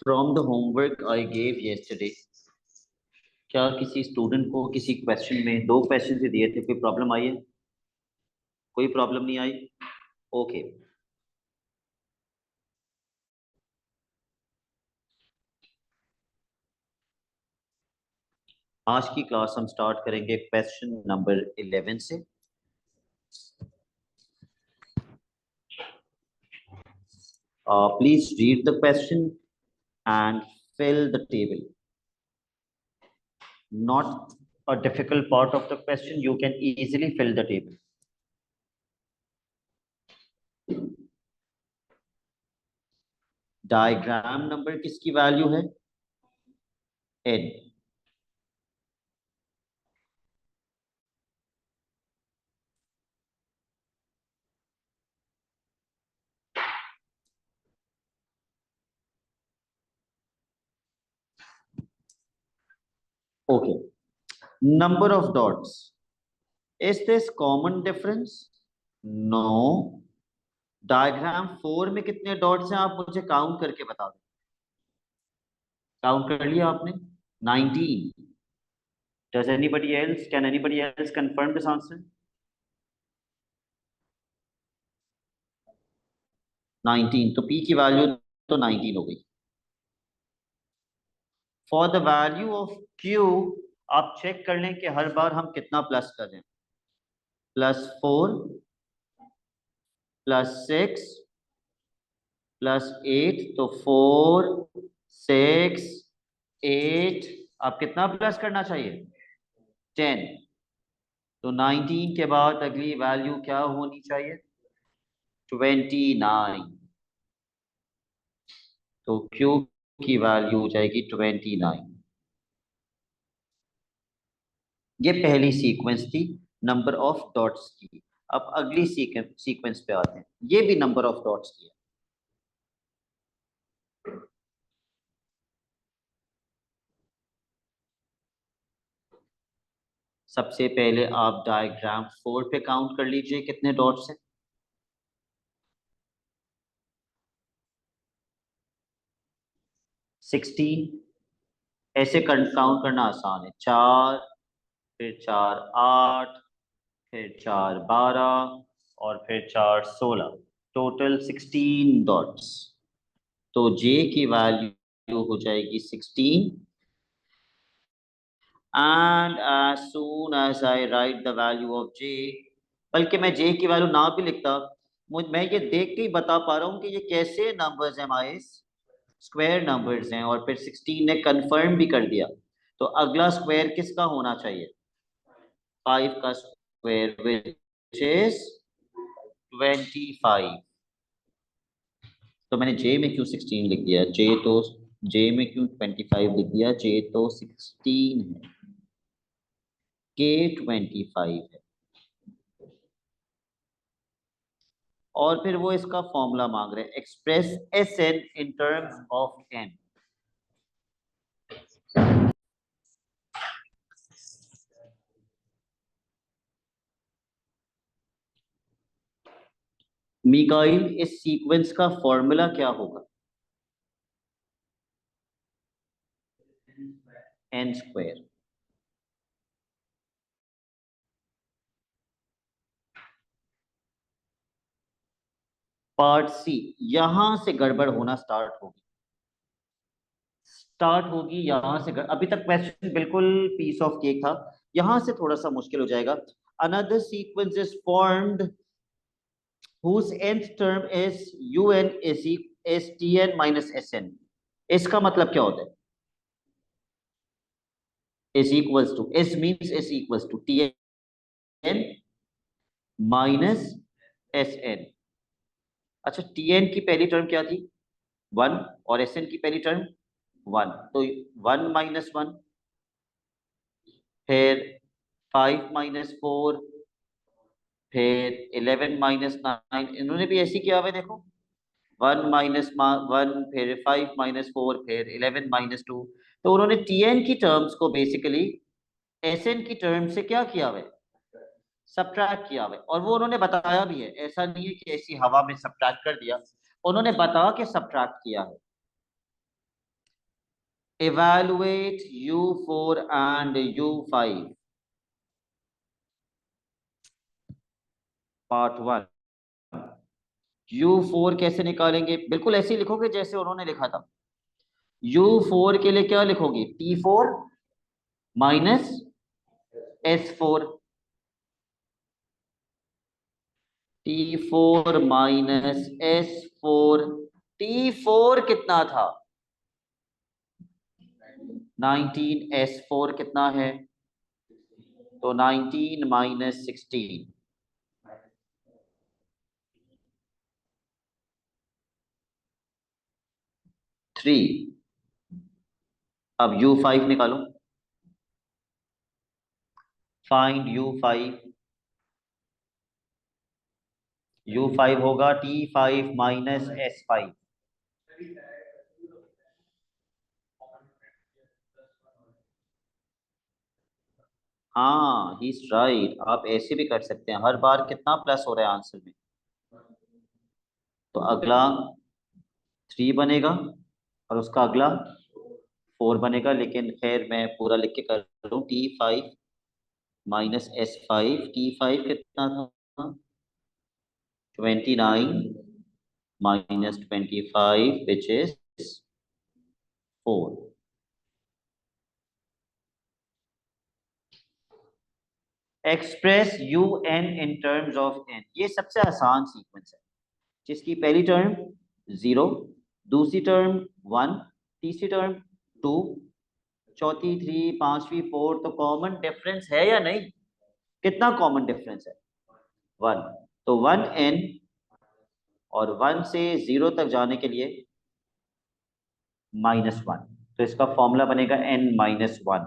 From the homework I gave yesterday, क्या किसी student को किसी क्वेश्चन में 2 क्वेश्चन से दिए थे, कोई प्रॉब्लम आई है? कोई प्रॉब्लम नहीं आई? ओके। आज की क्लास हम स्टार्ट करेंगे क्वेश्चन नंबर 11 से। Please read the question and fill the table. Not a difficult part of the question, you can easily fill the table. Diagram number किसकी वैल्यू है? n। okay, number of dots, is this common difference? No। Diagram 4 में कितने dots हैं आप मुझे count करके बता दो। काउंट कर लिया आपने? 19। Does anybody else, can anybody else confirm this answer? 19, तो p की वैल्यू तो 19 हो गई। For the value of q आप चेक कर लें कि हर बार हम कितना प्लस कर रहे हैं। +4 +6 +8, तो 4 6 8, आप कितना प्लस करना चाहिए? 10। तो 19 के बाद अगली वैल्यू क्या होनी चाहिए? 29। तो Q की वैल्यू हो जाएगी 29। ये पहली सीक्वेंस थी नंबर ऑफ डॉट्स की। अब अगली सीक्वेंस पे आते हैं, ये भी नंबर ऑफ डॉट्स की है। सबसे पहले आप डायग्राम 4 पे काउंट कर लीजिए कितने डॉट्स हैं। 16। ऐसे काउंट करना आसान है। 4, फिर 4 8, फिर 4 12 और फिर 4 16, टोटल 16 डॉट्स। तो J की वैल्यू हो जाएगी 16। And as soon as I write the value of J, बल्कि मैं J की वैल्यू ना भी लिखता, मैं ये देख के ही बता पा रहा हूँ कि ये कैसे नंबर्स हैं हमारे, स्क्वायर नंबर्स हैं। और फिर 16 ने कंफर्म भी कर दिया। तो अगला स्क्वायर किसका होना चाहिए? 5 का स्क्वायर, विच इज 25। तो मैंने J में क्यों 16 लिख दिया? J में क्यों 25 लिख दिया? J तो 16 है, K 25 है। और फिर वो इसका फॉर्मूला मांग रहे हैं, express Sn in terms of n। Mikail, इस सीक्वेंस का फॉर्मूला क्या होगा? n square. पार्ट सी, यहां से गड़बड़ होना स्टार्ट होगी यहां से अभी तक क्वेश्चन बिल्कुल पीस ऑफ केक था, यहां से थोड़ा सा मुश्किल हो जाएगा। Another sequence is formed whose nth term is un is tn minus sn। इसका मतलब क्या होता है? is equals to, is means is equals to tn minus sn। अच्छा, tn की पहली टर्म क्या थी? 1, और sn की पहली टर्म 1, तो 1 माइनस 1, फिर 5 माइनस 4, फिर 11 माइनस 9। इन्होंने भी ऐसी किया हुआ है, देखो 1 माइनस 1, फिर 5 माइनस 4, फिर 11 माइनस 2। तो उन्होंने टीएन की टर्म्स को बेसिकली एसएन की टर्म से क्या किया हुआ है? सब्ट्रैक्ट किया हुआ है, और वो उन्होंने बताया भी है, ऐसा नहीं है कि ऐसी हवा में सब्ट्रैक्ट कर दिया, उन्होंने बता के सब्ट्रैक्ट किया है। Evaluate U4 and U5 part 1। U4 कैसे निकालेंगे, बिल्कुल ऐसे ही लिखोगे जैसे उन्होंने लिखा था। U4 के लिए क्या लिखोगे, T4 minus S4, T4 minus S4। T4 कितना था 19, S4 कितना है, तो 19 माइनस 16, 3। अब U5 निकालो, फाइंड U5। U5 होगा T5 माइनस S5। हाँ, ही इज राइट, आप ऐसे भी कर सकते हैं, हर बार कितना प्लस हो रहा है आंसर में, तो अगला 3 बनेगा और उसका अगला 4 बनेगा, लेकिन खैर मैं पूरा लिख के कर रहा हूँ। T5 माइनस S5, T5 कितना था 29 minus 25 which is 4। Express U N in terms of N, ये सबसे आसान सीक्वेंस है, जिसकी पहली टर्म 0, दूसरी टर्म 1, तीसरी टर्म 2, चौथी 3, पांचवी 4, तो कॉमन डिफरेंस है या नहीं, कितना कॉमन डिफरेंस है 1, तो 1n, और 1 से 0 तक जाने के लिए -1, तो इसका फॉर्मूला बनेगा n-1,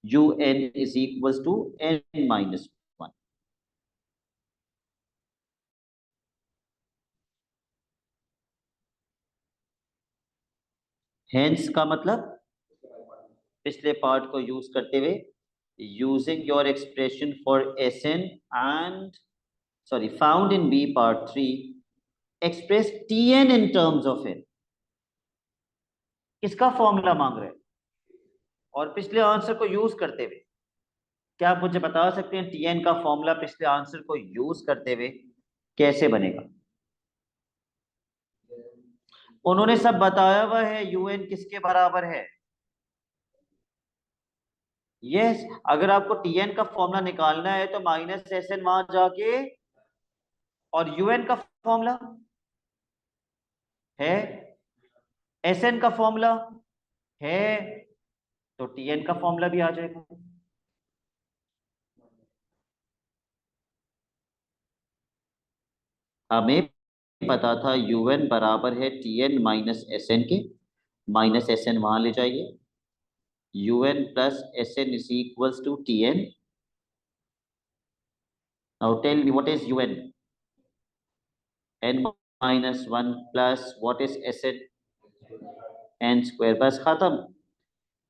un is equal to n-1। Hence का मतलब पिछले पार्ट को यूज करते हुए, using your expression for S N and sorry found in B part 3, express T N in terms of N, इसका फॉर्मूला मांग रहे हैं, और पिछले आंसर को यूज करते हुए, क्या आप मुझे बता सकते हैं टी एन का फॉर्मूला पिछले आंसर को यूज करते हुए कैसे बनेगा। उन्होंने सब बताया हुआ है, यूएन किसके बराबर है। यस, अगर आपको टीएन का फॉर्मूला निकालना है तो माइनस एस एन वहां जाके, और यूएन का फॉर्मूला है, एस एन का फॉर्मूला है, तो टीएन का फॉर्मूला भी आ जाएगा। हमें पता था यूएन बराबर है टीएन माइनस एस एन के, माइनस एस एन वहां ले जाइए, UN plus S N is equals to TN. Now tell me what is UN, N minus one plus what is S N, N square, बस खत्म।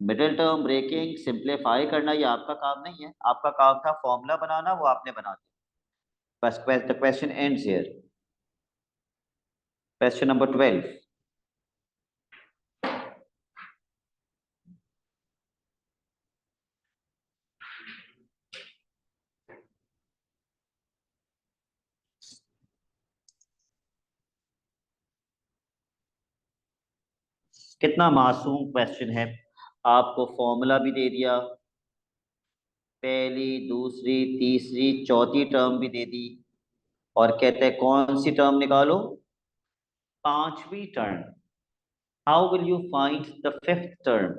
Middle term breaking simplify करना ये आपका काम नहीं है, आपका काम था फॉर्मूला बनाना, वो आपने बना दिया, बस the question ends here. Question number 12। कितना मासूम क्वेश्चन है, आपको फॉर्मूला भी दे दिया, पहली दूसरी तीसरी चौथी टर्म भी दे दी, और कहते हैं कौन सी टर्म निकालो, पांचवी term. How will you find the fifth term,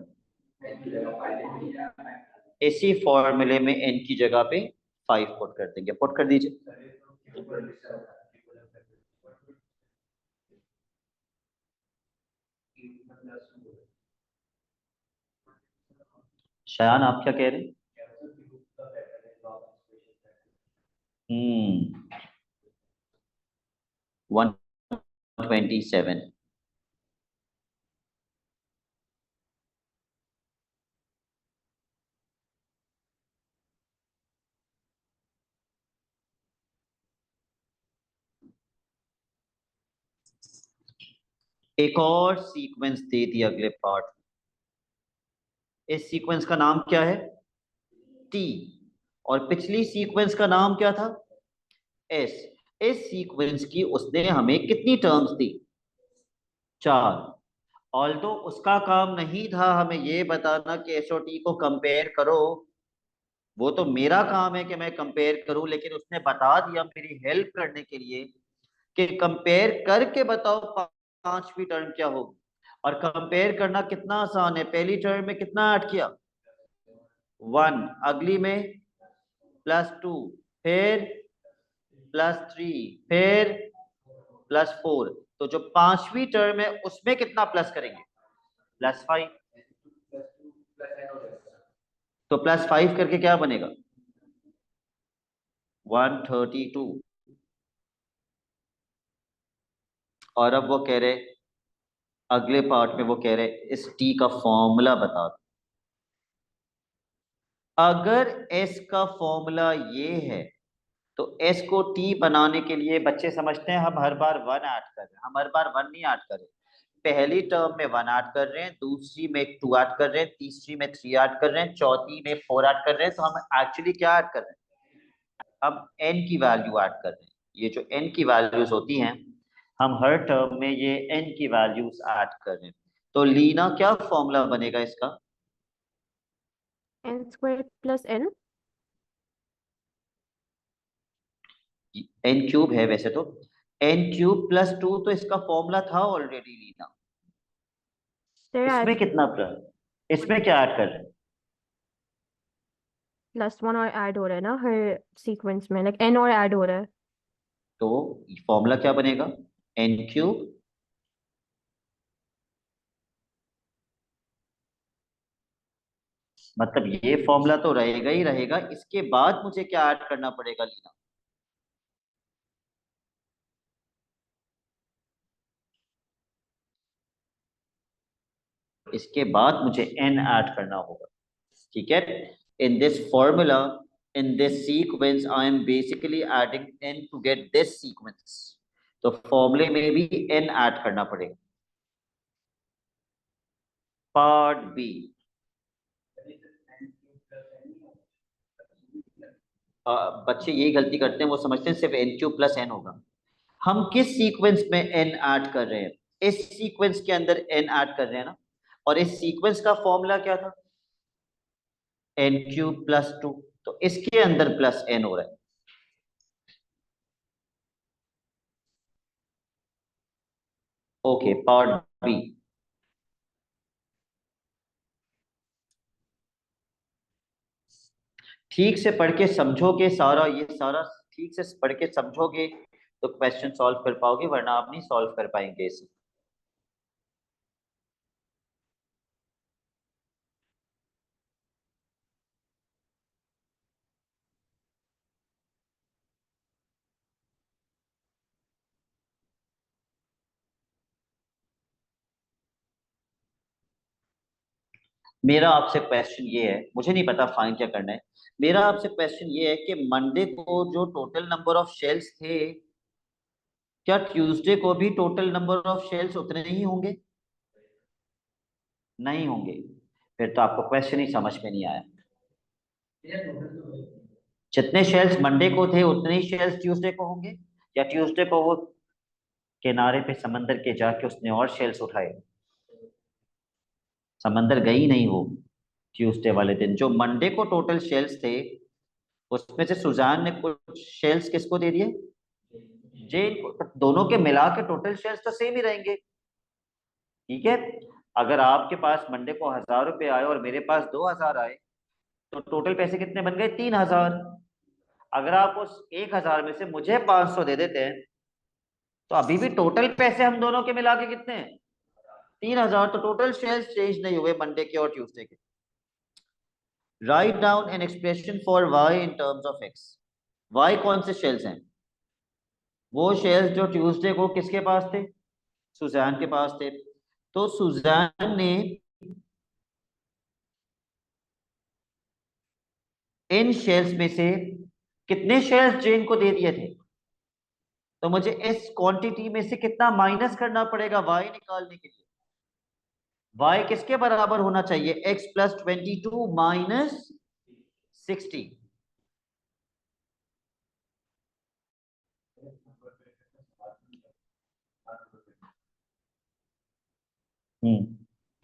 इसी फॉर्मूले में एन की जगह पे 5 पुट कर देंगे, पुट कर दीजिए। शायान आप क्या कह रहे हैं। 127। एक और सीक्वेंस दे दिया अगले पार्ट। इस सीक्वेंस का नाम क्या है? टी। और पिछली सीक्वेंस का नाम क्या था? एस। इस सीक्वेंस की उसने हमें कितनी टर्म्स दी? 4। ऑल्दो उसका काम नहीं था हमें ये बताना कि एसओटी को कंपेयर करो, वो तो मेरा काम है कि मैं कंपेयर करूं, लेकिन उसने बता दिया मेरी हेल्प करने के लिए कि कंपेयर करके बताओ पांचवी टर्म क्या होगी। और कंपेयर करना कितना आसान है, पहली टर्म में कितना ऐड किया? 1, अगली में +2, फिर +3, फिर +4। तो जो पांचवी टर्म है उसमें कितना प्लस करेंगे? +5। तो +5 करके क्या बनेगा? 132। और अब वो कह रहे, अगले पार्ट में वो कह रहे इस टी का फॉर्मूला बता दो। अगर एस का फॉर्मूला ये है तो एस को टी बनाने के लिए बच्चे समझते हैं हम हर बार 1 ऐड कर रहे हैं, हम हर बार 1 नहीं ऐड कर रहे। पहली टर्म में 1 ऐड कर रहे हैं, दूसरी में 2 ऐड कर रहे हैं, तीसरी में 3 ऐड कर रहे हैं, चौथी में 4 ऐड कर रहे हैं। तो हम एक्चुअली क्या ऐड कर रहे हैं? हम n की वैल्यू ऐड कर रहे हैं। ये जो n की वैल्यूज होती हैं, हम हर टर्म में ये n की वैल्यूज ऐड कर रहे हैं। तो लीना क्या फॉर्मूला बनेगा इसका? n² + n। n क्यूब है वैसे तो। n³ +2 तो इसका फॉर्मूला था ऑलरेडी लीना। तो इसमें ऐड कितना प्लस, इसमें क्या ऐड कर रहे हैं? +1 और ऐड हो रहा है ना हर सीक्वेंस में, लाइक n और ऐड हो रहा है। तो फॉर्मूला क्या बनेगा? n³ मतलब ये फॉर्मूला तो रहेगा ही रहेगा, इसके बाद मुझे क्या ऐड करना पड़ेगा लीना? इसके बाद मुझे n ऐड करना होगा। ठीक है। In this formula, in this sequence I am basically adding n to get this sequence. तो फॉर्मूले में भी n ऐड करना पड़ेगा। Part B. बच्चे यही गलती करते हैं, वो समझते हैं सिर्फ n³ + n होगा। हम किस सीक्वेंस में n ऐड कर रहे हैं? इस सीक्वेंस के अंदर n ऐड कर रहे हैं ना। और इस सीक्वेंस का फॉर्मूला क्या था? n³ + 2। तो इसके अंदर +n हो रहा है। Okay, part B. ठीक से पढ़ के समझोगे सारा, ये सारा ठीक से पढ़ के समझोगे तो क्वेश्चन सॉल्व कर पाओगे, वरना आप नहीं सॉल्व कर पाएंगे इसे। मेरा आपसे क्वेश्चन ये है, मुझे नहीं पता फाइन क्या करना है। मेरा आपसे क्वेश्चन ये है कि मंडे को जो टोटल नंबर ऑफ शेल्स थे, क्या ट्यूसडे को भी टोटल नंबर ऑफ शेल्स उतने ही होंगे? नहीं होंगे। फिर तो आपको क्वेश्चन ही समझ में नहीं आया। जितने शेल्स मंडे को थे उतने ही शेल्स ट्यूसडे को होंगे? या ट्यूसडे को वो किनारे पे समंदर के जाके उसने और शेल्स उठाए? समंदर गई नहीं वो। ट्यूसडे वाले दिन जो मंडे को टोटल शेल्स थे, उसमें से सुजान ने कुछ शेल्स किसको दे दिए? जेन को। तो दोनों के मिला के टोटल शेल्स तो सेम ही रहेंगे। ठीक है। अगर आपके पास मंडे को 1000 रुपए आए और मेरे पास 2000 आए, तो टोटल पैसे कितने बन गए? 3000। अगर आप उस 1000 में से मुझे 500 दे देते हैं, तो अभी भी टोटल पैसे हम दोनों के मिला के कितने हैं? 3000। तो टोटल शेयर्स चेंज नहीं हुए मंडे के और ट्यूसडे के। Write down N expression for Y in terms of X. Y कौन से शेयर्स हैं? वो शेयर्स जो ट्यूसडे को किसके पास थे? सुजैन के पास थे। तो सुजैन ने इन शेयर्स में से कितने शेयर्स जेन को दे दिए थे? तो मुझे इस क्वांटिटी में से कितना माइनस करना पड़ेगा y निकालने के लिए? y किसके बराबर होना चाहिए? x plus 22 minus 60।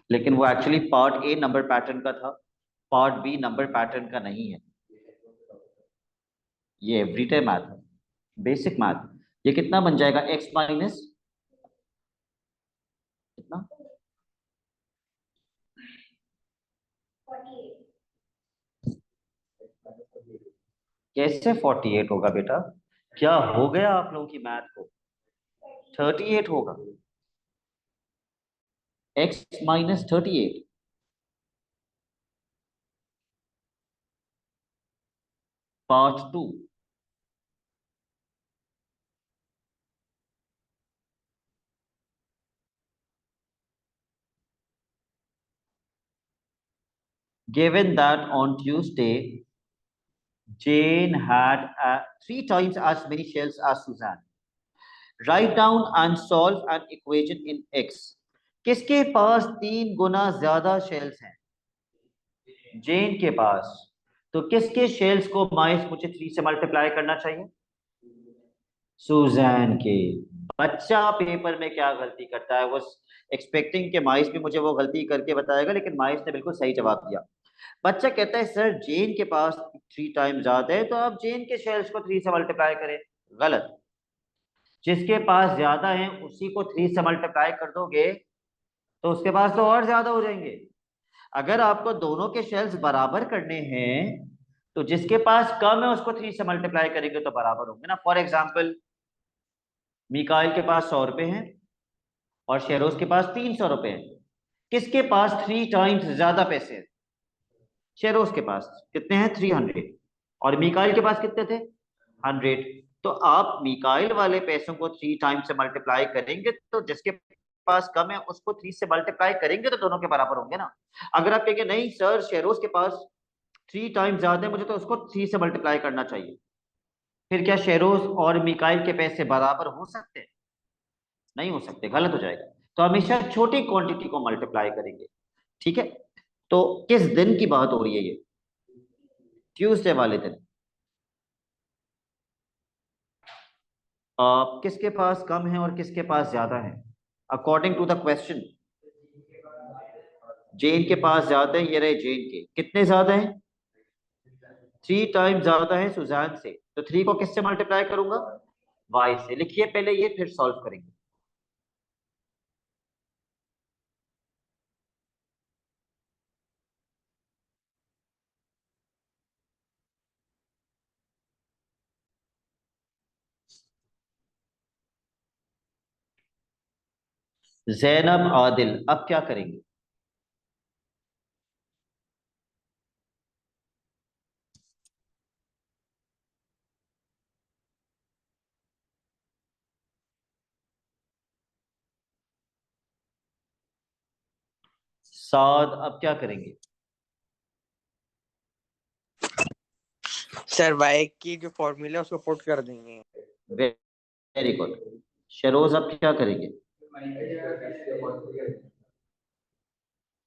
लेकिन वो actually part A number pattern का था, पार्ट बी नंबर पैटर्न का नहीं है। ये एवरीडे मैथ है, बेसिक मैथ। ये कितना बन जाएगा? x माइनस कितना? कैसे 48 होगा बेटा? क्या हो गया आप लोगों की मैथ को? 38 होगा। x minus 38। Part two. Given that on Tuesday, Jane had 3 times as many shells as Suzanne. Write down and solve an equation in x. किसके पास 3 गुना ज्यादा शेल्स हैं? जेन के पास। तो किसके शेल्स को माइनस मुझे 3 से मल्टीप्लाई करना चाहिए? सुजैन के। बच्चा पेपर में क्या गलती करता है, वो एक्सपेक्टिंग के माइस भी मुझे वो गलती करके बताएगा, लेकिन माइस ने बिल्कुल सही जवाब दिया। बच्चा कहता है सर जेन के पास 3 टाइम ज्यादा है, तो आप जेन के शेयर्स को 3 से मल्टीप्लाई करें। गलत। जिसके पास ज्यादा है उसी को 3 से मल्टीप्लाई कर दोगे तो उसके पास तो और ज्यादा हो जाएंगे। अगर आपको दोनों के शेल्स बराबर करने हैं तो जिसके पास कम है उसको 3 से मल्टीप्लाई करेंगे तो बराबर होंगे ना। फॉर एग्जाम्पल, मिकाइल के पास 100 रुपए हैं और शेरोज के पास 300 रुपए हैं। किसके पास 3 टाइम्स ज्यादा पैसे हैं? शेरोज के पास कितने हैं? 300। और मिकाइल के पास कितने थे? 100। तो आप मिकाइल वाले पैसों को 3 टाइम्स से मल्टीप्लाई करेंगे तो जिसके पास कम है उसको 3 से मल्टीप्लाई करेंगे तो दोनों के बराबर होंगे ना। अगर आप कहेंगे नहीं सर शेरोज के पास 3 टाइम्स ज्यादा है, मुझे तो उसको 3 से मल्टीप्लाई करना चाहिए, फिर क्या शेरोज और मिकाइल के पैसे बराबर हो सकते हैं? नहीं हो सकते, गलत हो जाएगा। तो हमेशा छोटी क्वांटिटी को मल्टीप्लाई करेंगे। ठीक है। तो किस दिन की बात हो रही है ये? ट्यूसडे वाले दिन। किसके पास कम है और किसके पास ज्यादा है? अकॉर्डिंग टू द क्वेश्चन, जेन के पास ज्यादा है। ये रहे जेन के कितने ज्यादा है? 3 टाइम ज्यादा है सुजान से। तो 3 को किससे मल्टीप्लाई करूंगा? वाई से। लिखिए पहले ये, फिर सॉल्व करेंगे। जैनब आदिल, अब क्या करेंगे? साद, अब क्या करेंगे? सर वाई की जो फॉर्मूला है उसको पुट कर देंगे। Very good. शरोज, अब क्या करेंगे?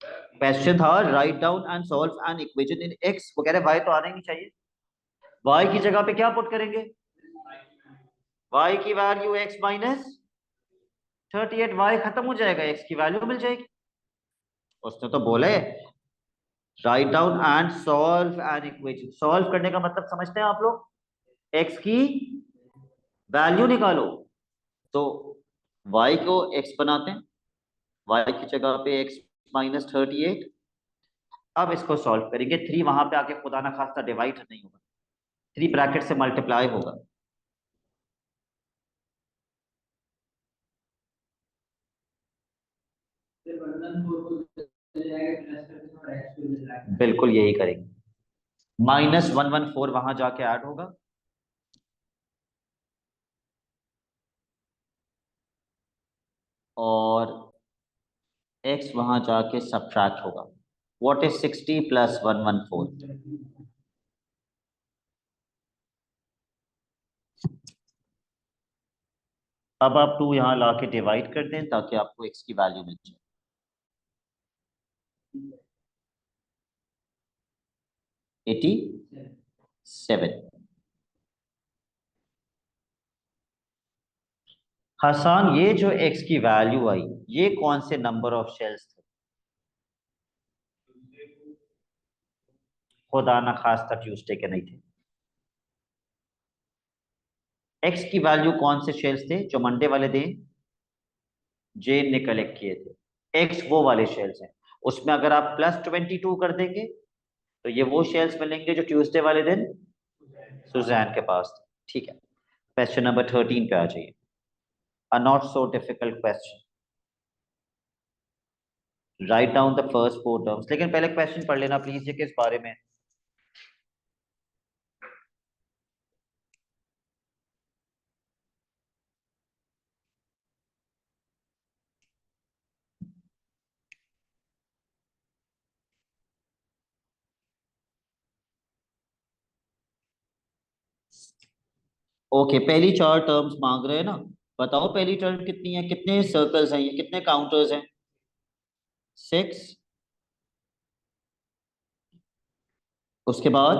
क्वेश्चन था write down and solve an equation in x, वो कह रहे वाई तो आना ही नहीं चाहिए। वाई की जगह पे क्या पुट करेंगे? वाई की वैल्यू एक्स माइनस 38। वाई खत्म हो जाएगा, एक्स की वैल्यू मिल जाएगी। उसने तो बोला है write down and solve an equation. Solve करने का मतलब समझते हैं आप लोग? एक्स की वैल्यू निकालो। तो y को x बनाते हैं, y की जगह पे x माइनस 38। अब इसको सॉल्व करेंगे। 3 वहां पे आके खुदा ना खास्ता डिवाइड नहीं होगा, 3 ब्रैकेट से मल्टीप्लाई होगा। बिल्कुल यही करेंगे। -114 वहां जाके ऐड होगा और x वहां जाके सब्ट्रैक्ट होगा। What is 60 plus 114? अब आप 2 यहाँ ला के डिवाइड कर दें ताकि आपको x की वैल्यू मिल जाए। 87। हसन, ये जो x की वैल्यू आई, ये कौन से नंबर ऑफ शेल्स थे? खुदा ना खास्ता ट्यूसडे के नहीं थे। x की वैल्यू कौन से शेल्स थे जो मंडे वाले दिन जेन ने कलेक्ट किए थे? x वो वाले शेल्स हैं। उसमें अगर आप +22 कर देंगे तो ये वो शेल्स मिलेंगे जो ट्यूसडे वाले दिन सुजैन के पास थे। ठीक है, क्वेश्चन नंबर 13 पे आ जाइए। A not so difficult question. Write down the first 4 terms. लेकिन पहले क्वेश्चन पढ़ लेना प्लीज, ये किस बारे में? ओके, पहली 4 टर्म्स मांग रहे हैं ना। बताओ पहली टर्म कितनी है, कितने सर्कल्स हैं, ये कितने काउंटर्स हैं? 6। उसके बाद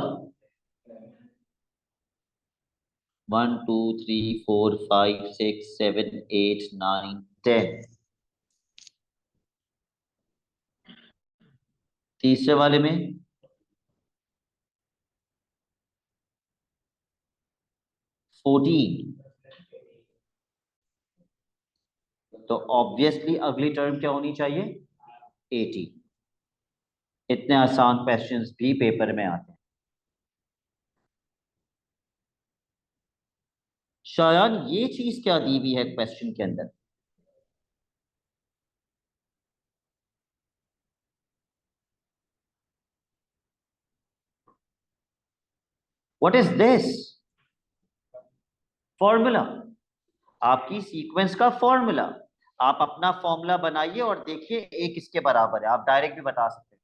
1 2 3 4 5 6 7 8 9 10। तीसरे वाले में 14। तो ऑब्वियसली अगली टर्म क्या होनी चाहिए? 80। इतने आसान क्वेश्चंस भी पेपर में आते हैं। शायद ये चीज क्या दी हुई है क्वेश्चन के अंदर? What is this? फॉर्मूला। आपकी सीक्वेंस का फॉर्मूला। आप अपना फॉर्मूला बनाइए और देखिए एक इसके बराबर है। आप डायरेक्ट भी बता सकते हैं।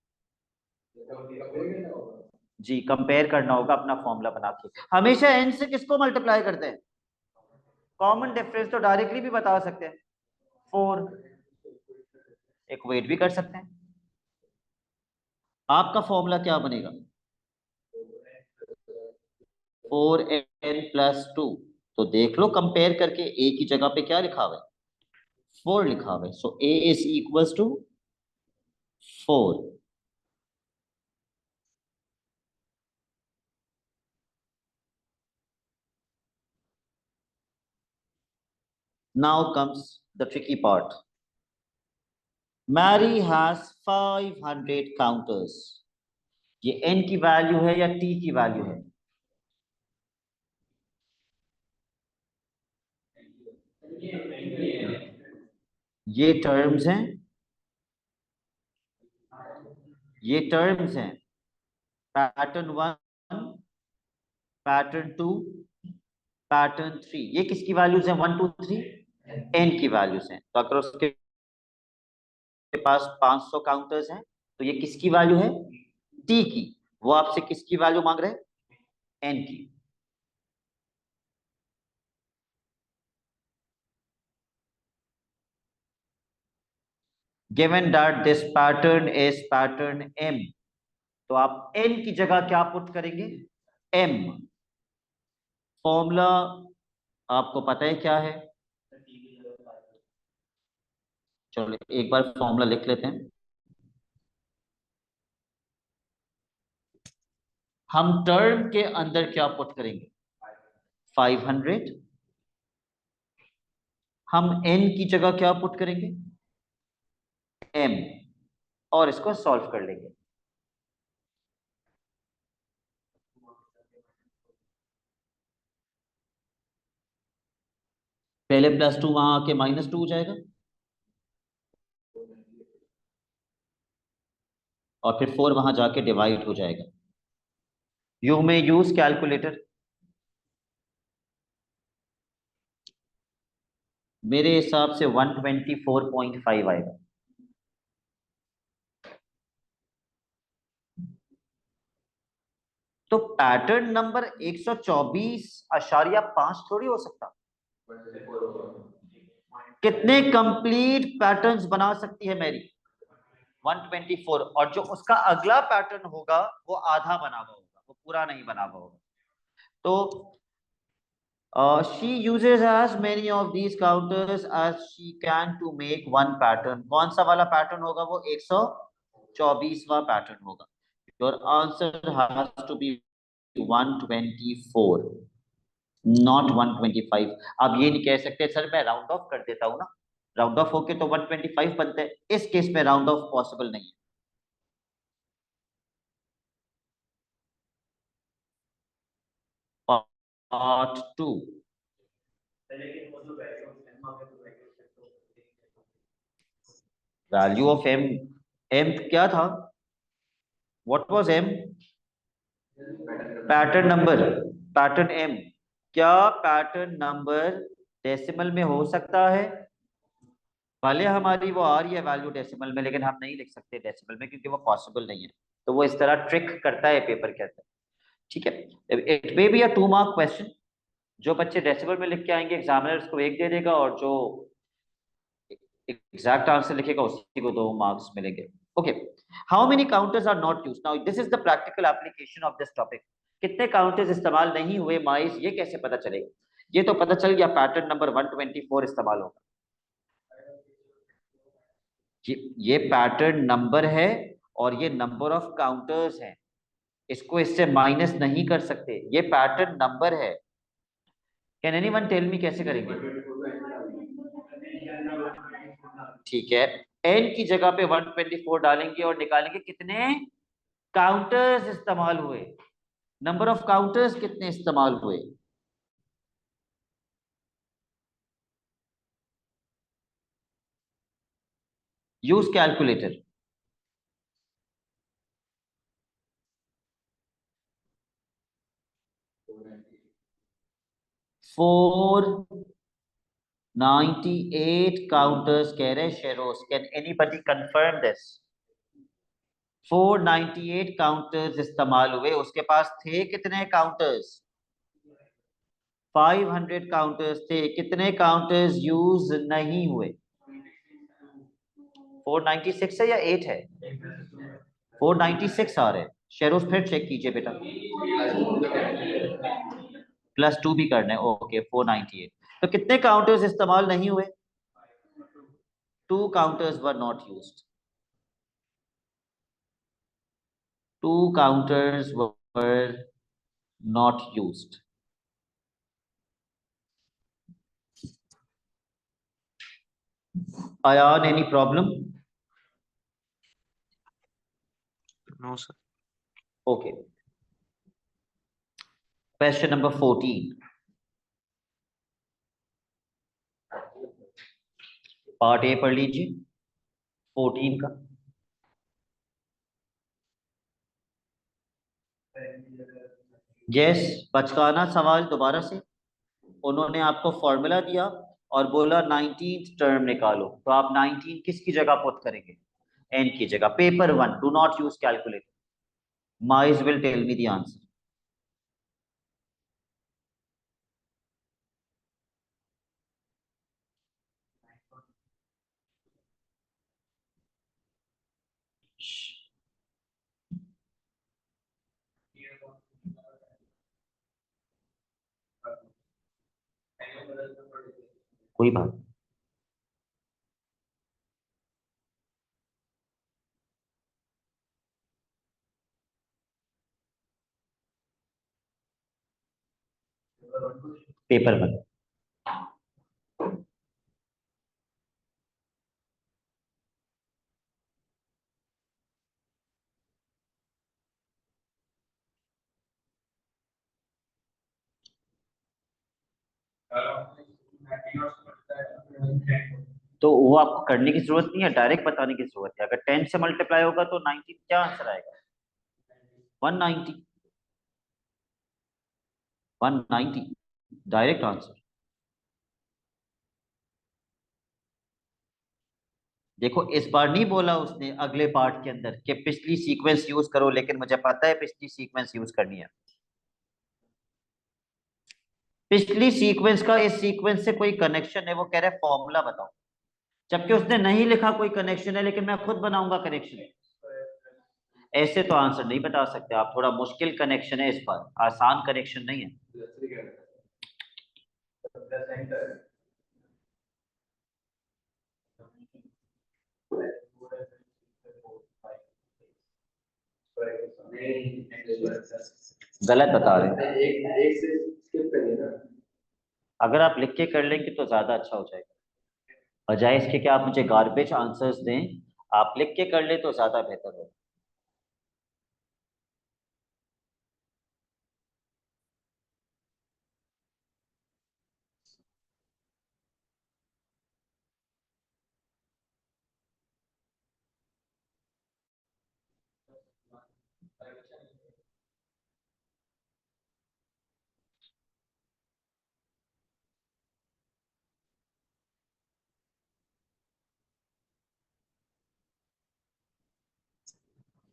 जी, कंपेयर करना होगा अपना फॉर्मूला बना के। हमेशा n से किसको मल्टीप्लाई करते हैं? कॉमन डिफरेंस तो डायरेक्टली भी बता सकते हैं। 4 इक्वेट भी कर सकते हैं। आपका फॉर्मूला क्या बनेगा? 4n+2। तो देख लो कंपेयर करके, a की जगह पे क्या लिखा हुआ है? 4 लिखा हुआ है। So a is equals to 4। Now comes the tricky part. Mary has 500 counters. ये n की वैल्यू है या t की वैल्यू है? ये टर्म्स हैं, ये टर्म्स हैं। Pattern 1, pattern 2, pattern 3। ये किसकी वैल्यूज हैं? 1 2 3 n की वैल्यूज हैं। तो अगर उसके पास 500 काउंटर्स हैं तो ये किसकी वैल्यू है? t की। वो आपसे किसकी वैल्यू मांग रहे हैं? n की। given that this pattern is pattern m, तो आप n की जगह क्या पुट करेंगे? m। फॉर्मूला आपको पता है क्या है? चलो एक बार फॉर्मूला लिख लेते हैं। हम टर्म के अंदर क्या पुट करेंगे? 500। हम n की जगह क्या पुट करेंगे? m। और इसको सॉल्व कर लेंगे। पहले +2 वहां आके -2 हो जाएगा और फिर 4 वहां जाके डिवाइड हो जाएगा। You may use calculator. मेरे हिसाब से 124.5 आएगा। तो पैटर्न नंबर 124.5 थोड़ी हो सकता। कितने कंप्लीट पैटर्न्स बना सकती है मेरी? 124। और जो उसका अगला पैटर्न होगा वो आधा बना हुआ होगा, वो पूरा नहीं बना हुआ होगा। तो she uses as many of these counters as she can to make one pattern. कौन सा वाला पैटर्न होगा? वो 124वां पैटर्न होगा। Your answer has to be 124, not 125। आप ये नहीं कह सकते सर मैं राउंड ऑफ कर देता हूँ ना, राउंड ऑफ होके तो 125 बनते हैं, इस केस में राउंड ऑफ पॉसिबल नहीं है। Part 2, value of M. M क्या था? What was M? Pattern number, pattern M. क्या पैटर्न नंबर डेसिमल में हो सकता है? भले हमारी वो आ रही है वैल्यू डेसिमल में, लेकिन हम नहीं लिख सकते डेसिमल में क्योंकि वो पॉसिबल नहीं है। तो वो इस तरह ट्रिक करता है पेपर के अंदर। ठीक है, it may be a 2 mark question. जो बच्चे डेसिमल में लिख के आएंगे एग्जामिनर उसको 1 दे देगा, और जो एग्जैक्ट आंसर लिखेगा उसी को 2 मार्क्स मिलेंगे। Okay, how many counters are not used? Now this is the practical application of this topic. कितने काउंटर्स इस्तेमाल नहीं हुए माइस, ये कैसे पता चलेगा? ये तो पता चल गया पैटर्न नंबर 124 इस्तेमाल होगा। ये पैटर्न नंबर है और ये नंबर ऑफ काउंटर्स हैं, इसको इससे माइनस नहीं कर सकते, ये पैटर्न नंबर है। कैन एनीवन टेल मी कैसे करेंगे? ठीक है, एन की जगह पे 124 डालेंगे और निकालेंगे कितने काउंटर्स इस्तेमाल हुए, नंबर ऑफ काउंटर्स कितने इस्तेमाल हुए। Use calculator. 498 काउंटर्स कह रहे शेरोस। Can anybody confirm this? 498 counters इस्तेमाल हुए। उसके पास थे कितने काउंटर्स? 500 काउंटर्स थे। कितने काउंटर्स यूज नहीं हुए? 496 है या 8 है? 496 आ रहे हैं। शेरोस फिर चेक कीजिए बेटा, +2 भी करना है। ओके 498। तो कितने काउंटर्स इस्तेमाल नहीं हुए? 2 counters were not used. 2 counters were not used. Ayan, any problem? No, sir. Okay. Question number 14. Part A पढ़ लीजिए 14 का। यस, बचकाना सवाल दोबारा से। उन्होंने आपको फॉर्मूला दिया और बोला 19th टर्म निकालो, तो आप 19 किसकी जगह पुट करेंगे? एन की जगह। Paper 1, do not use calculator. Mice will tell me the answer. कोई बात नहीं। पेपर 1। तो वो आपको करने की जरूरत नहीं है, डायरेक्ट बताने की जरूरत है। अगर 10 से मल्टीप्लाई होगा तो 19 क्या आंसर आएगा? 190। 190 डायरेक्ट आंसर। देखो इस बार नहीं बोला उसने अगले पार्ट के अंदर कि पिछली सीक्वेंस यूज करो, लेकिन मुझे पता है पिछली सीक्वेंस यूज करनी है। पिछली सीक्वेंस का इस सीक्वेंस से कोई कनेक्शन है, वो कह रहा है फॉर्मूला बताओ, जबकि उसने नहीं लिखा कोई कनेक्शन है, लेकिन मैं खुद बनाऊंगा कनेक्शन। ऐसे तो आंसर नहीं बता सकते आप, थोड़ा मुश्किल कनेक्शन है इस पर, आसान कनेक्शन नहीं है। गलत बता रहे हैं। अगर आप लिख के कर लेंगे तो ज्यादा अच्छा हो जाएगा, बजाय इसके कि आप मुझे गार्बेज आंसर्स दें, आप लिख के कर ले तो ज्यादा बेहतर हो।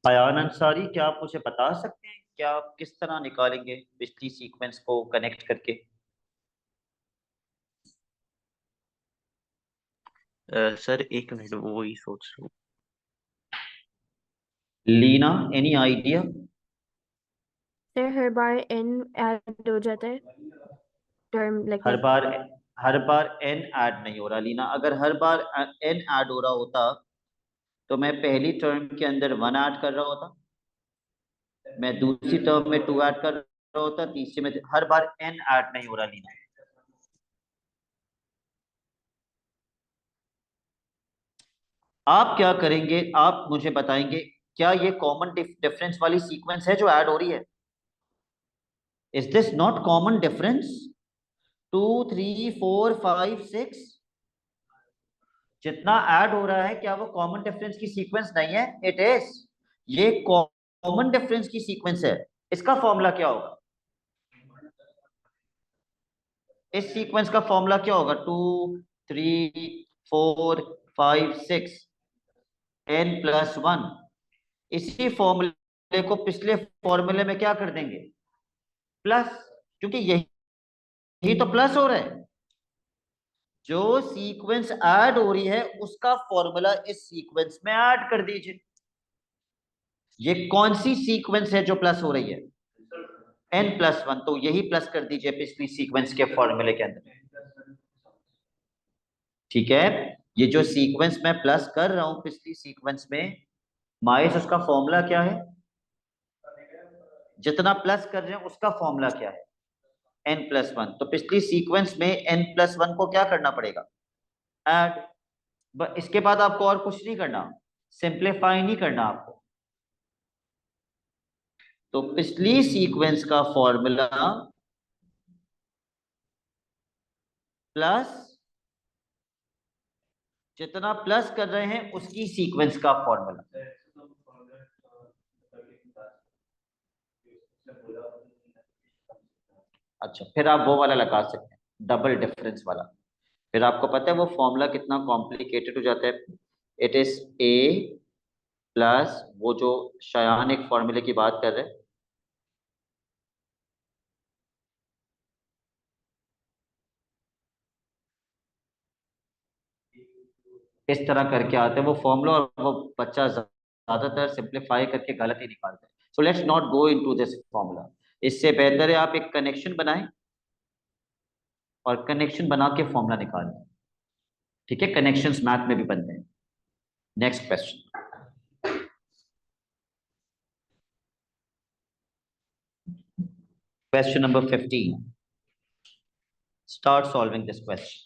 अयान अंसारी, क्या आप मुझे बता सकते हैं क्या आप किस तरह निकालेंगे पिछली सीक्वेंस को कनेक्ट करके? सर एक मिनट, वो ही सोच रहा हूँ। Leena, any idea? सर हर बार n ऐड हो जाता है टर्म हर लाइक। बार हर बार एन ऐड नहीं हो रहा लीना, अगर हर बार एन ऐड हो रहा होता तो मैं पहली टर्म के अंदर वन ऐड कर रहा होता, मैं दूसरी टर्म में टू ऐड कर रहा होता, तीसरे में हर बार एन ऐड नहीं हो रहा लीना। आप क्या करेंगे, आप मुझे बताएंगे, क्या ये कॉमन डिफरेंस वाली सीक्वेंस है जो ऐड हो रही है? Is this not common difference? 2 3 4 5 6 जितना ऐड हो रहा है, क्या वो कॉमन डिफरेंस की सीक्वेंस नहीं है? इट इज, ये कॉमन डिफरेंस की सीक्वेंस है। इसका फॉर्मूला क्या होगा? इस सीक्वेंस का फॉर्मूला क्या होगा? 2 3 4 5 6 n+1। इसी फॉर्मूले को पिछले फॉर्मूले में क्या कर देंगे? प्लस, क्योंकि यही तो प्लस हो रहा है। जो सीक्वेंस ऐड हो रही है उसका फॉर्मूला इस सीक्वेंस में ऐड कर दीजिए। ये कौन सी सीक्वेंस है जो प्लस हो रही है? n+1, तो यही प्लस कर दीजिए पिछली सीक्वेंस के फॉर्मूले के अंदर। ठीक है, ये जो सीक्वेंस मैं प्लस कर रहा हूं पिछली सीक्वेंस में, माइस उसका फॉर्मूला क्या है? जितना प्लस कर रहे हैं उसका फॉर्मूला क्या है? n+1। तो पिछली सीक्वेंस में n+1 को क्या करना पड़ेगा? ऐड। इसके बाद आपको और कुछ नहीं करना, सिंप्लीफाई नहीं करना आपको। तो पिछली सीक्वेंस का फॉर्मूला प्लस जितना प्लस कर रहे हैं उसकी सीक्वेंस का फॉर्मूला। अच्छा, फिर आप वो वाला लगा सकते हैं, डबल डिफरेंस वाला। फिर आपको पता है वो फॉर्मूला कितना कॉम्प्लिकेटेड हो जाता है। इट इज ए प्लस, वो जो शयान एक फॉर्मूले की बात कर रहे हैं, इस तरह करके आते हैं वो फॉर्मूला, और वो बच्चा ज्यादातर सिंप्लीफाई करके गलत ही निकालते हैं। So let's not go into this formula. इससे बेहतर है आप एक कनेक्शन बनाएं और कनेक्शन बना के फॉर्मूला निकालें। ठीक है, कनेक्शंस मैथ में भी बनते हैं। Next question, question number 15। Start solving this question.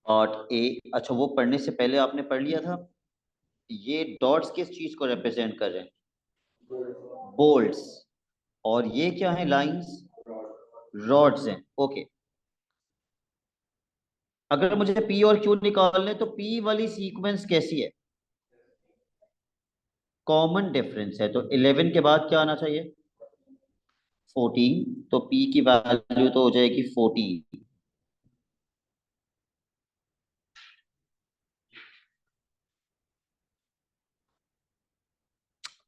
और ए, अच्छा वो पढ़ने से पहले आपने पढ़ लिया था, ये डॉट्स किस चीज को रिप्रेजेंट कर रहे हैं? बोल्ट्स। और ये क्या है? लाइंस, रॉड्स हैं। ओके, अगर मुझे पी और क्यू निकालने तो पी वाली सीक्वेंस कैसी है? कॉमन डिफरेंस है, तो 11 के बाद क्या आना चाहिए? 14, तो P की वैल्यू तो हो जाएगी 14।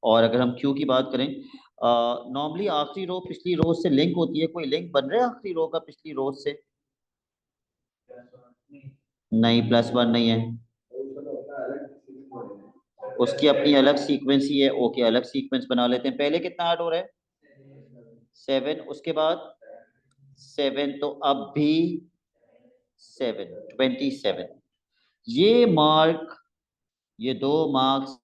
और अगर हम Q की बात करें, नॉर्मली आखिरी रो पिछली रो से लिंक होती है, कोई लिंक बन रहा है आखिरी रो का पिछली रो से? नहीं, +1 नहीं है, उसकी अपनी अलग सीक्वेंस ही है। ओके, अलग सीक्वेंस बना लेते हैं। पहले कितना ऐड हो रहा है? 7, उसके बाद 7, तो अब भी 7, 27। ये मार्क, ये 2 मार्क्स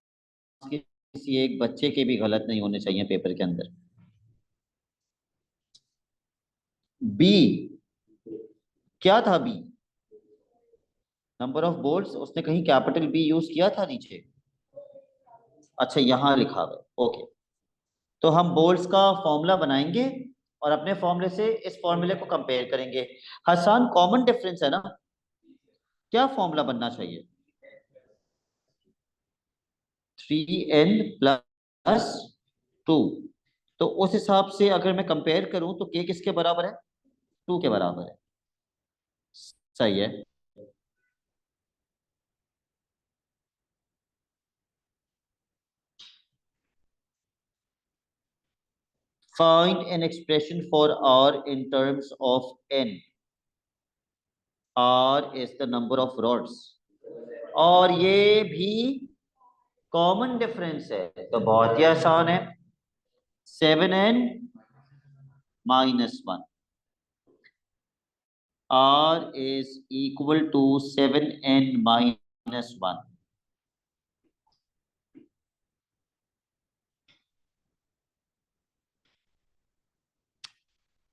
किसी एक बच्चे के भी गलत नहीं होने चाहिए पेपर के अंदर। बी क्या था? बी नंबर ऑफ बोल्ट्स, उसने कहीं कैपिटल बी यूज किया था नीचे? अच्छा, यहां लिखा हुआ है। ओके, तो हम बोल्ट्स का फॉर्मूला बनाएंगे और अपने फॉर्मूले से इस फॉर्मूले को कंपेयर करेंगे। हसन, कॉमन डिफरेंस है ना? क्या फॉर्मूला बनना चाहिए? 3n+2। तो उस हिसाब से अगर मैं कंपेयर करूं तो k किसके बराबर है? 2 के बराबर है। सही है। Find an expression for r in terms of n. r is the number of rods, और ये भी कॉमन डिफरेंस है, तो बहुत ही आसान है। 7n-1, r is equal to 7n-1।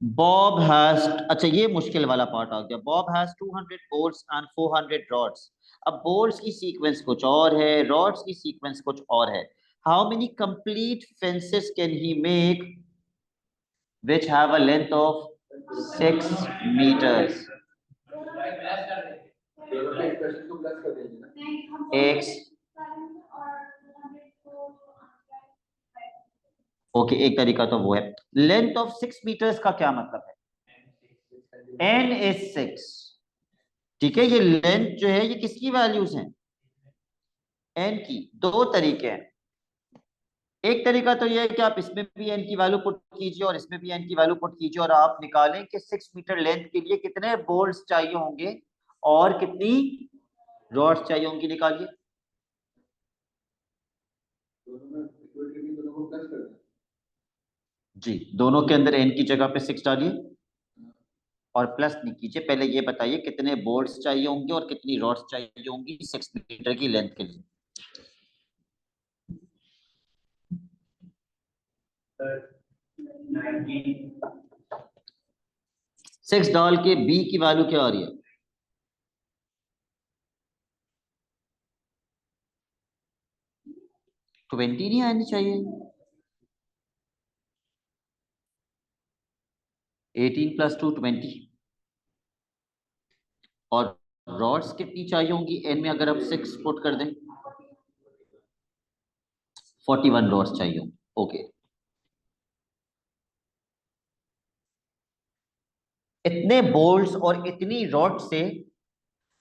Bob has, अच्छा ये मुश्किल वाला पार्ट आ गया। Bob has 200 bolts and 400 rods. अब बोल्ट्स की सीक्वेंस कुछ और है, रॉड्स की सीक्वेंस कुछ और है। How many complete fences can he make which have a length of 6 meters? X, okay, एक तरीका तो वो है। लेंथ ऑफ 6 मीटर्स का क्या मतलब है? n is 6। ठीक है, ये लेंथ जो है ये किसकी वैल्यूज हैं? n की। दो तरीके हैं। एक तरीका तो ये है कि आप इसमें भी n की वैल्यू पुट कीजिए और इसमें भी n की वैल्यू पुट कीजिए और आप निकालें कि 6 मीटर लेंथ के लिए कितने बोल्ट्स चाहिए होंगे और कितनी रॉड्स चाहिए होंगी, निकालिए। जी, दोनों के अंदर n की जगह पे 6 डालिए और प्लस नहीं कीजिए। पहले ये बताइए कितने बोल्ट्स चाहिए होंगे और कितनी रॉड्स चाहिए होंगी 6 मीटर की लेंथ के लिए। 6 डाल के b की वैल्यू क्या आ रही है? 20 नहीं आनी चाहिए? 18 + 2 20। और रॉड्स कितनी चाहिए होंगी n में अगर आप 6 पुट कर दें? 41 रॉड्स चाहिए होंगी। ओके, इतने बोल्ट्स और इतनी रॉड से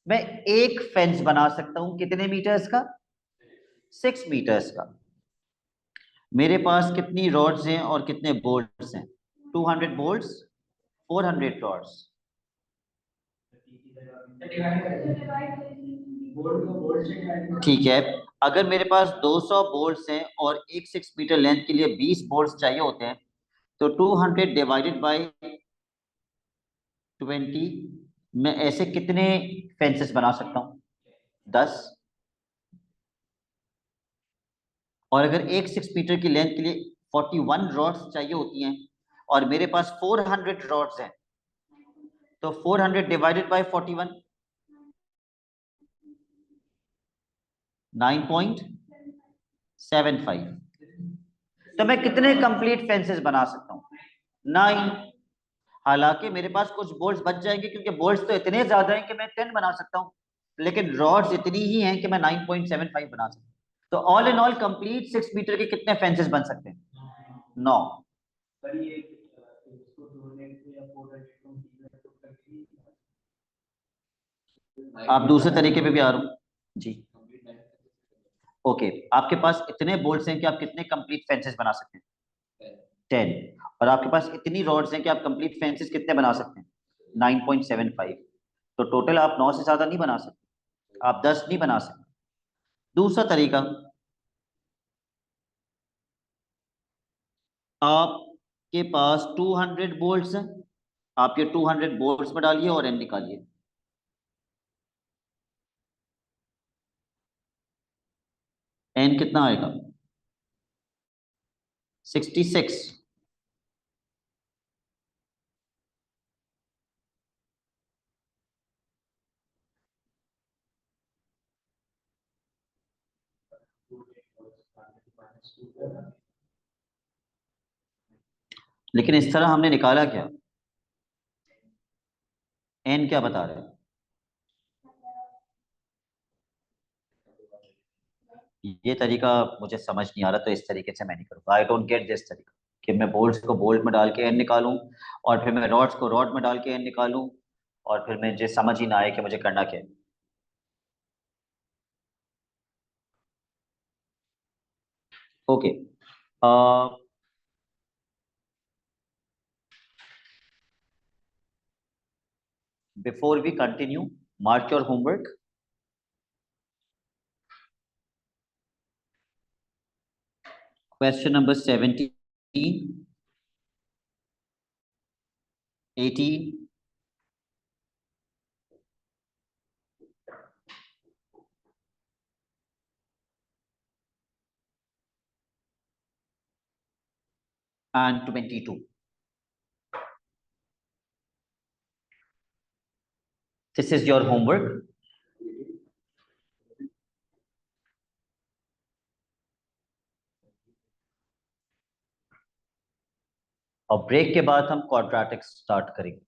मैं एक फेंस बना सकता हूं, कितने मीटर्स का? 6 मीटर्स का। मेरे पास कितनी रॉड्स हैं और कितने बोल्ट्स हैं? 200 बोल्ट्स, 400 रॉड्स। ठीक है, अगर मेरे पास 200 बोल्ट्स हैं और एक 6 मीटर लेंथ के लिए 20 बोल्ट्स चाहिए होते हैं, तो 200 डिवाइडेड बाय 20, मैं ऐसे कितने फेंसेस बना सकता हूं? 10। और अगर एक 6 मीटर की लेंथ के लिए 41 रॉड्स चाहिए होती हैं और मेरे पास 400 रॉड्स हैं, तो 400 डिवाइडेड बाय 41, 9.75। तो मैं कितने कंप्लीट फेंसेस बना सकता हूं? 9। हालांकि मेरे पास कुछ बोल्ट्स बच जाएंगे क्योंकि बोल्ट्स तो इतने ज्यादा हैं कि मैं 10 बना सकता हूं, लेकिन रॉड्स इतनी ही हैं कि मैं 9.75 बना सकता हूं। तो all in all complete 6 metre के कितने फेंसेस बन सकते हैं? 9। आप दूसरे तरीके पे भी आ रहा हूँ जी। ओके, आपके पास इतने बोल्ट्स हैं कि आप कितने कंप्लीट फेंसेस बना सकते हैं? 10। और आपके पास इतनी रॉड्स हैं कि आप कंप्लीट फेंसेस कितने बना सकते हैं? 9.75। तो टोटल आप 9 से ज्यादा नहीं बना सकते, आप 10 नहीं बना सकते। दूसरा तरीका, आपके पास 200 बोल्ट्स हैं, आप ये 200 बोल्ट्स में डालिए और एन निकालिए। एन कितना आएगा? 66। लेकिन इस तरह हमने निकाला क्या? एन क्या बता रहे हैं? ये तरीका मुझे समझ नहीं आ रहा, तो इस तरीके से मैं नहीं करूँगा। आई डोंट गेट दिस तरीका कि मैं बोल्ट्स को बोल्ट में डाल के एन निकालूं और फिर मैं रॉड्स को रॉड में डाल के एन निकालूं और फिर मुझे समझ ही ना आए कि मुझे करना क्या है। Okay, before we continue, mark your homework. Question number 17, 18, and 22. This is your homework. और ब्रेक के बाद हम क्वाड्रेटिक्स स्टार्ट करेंगे।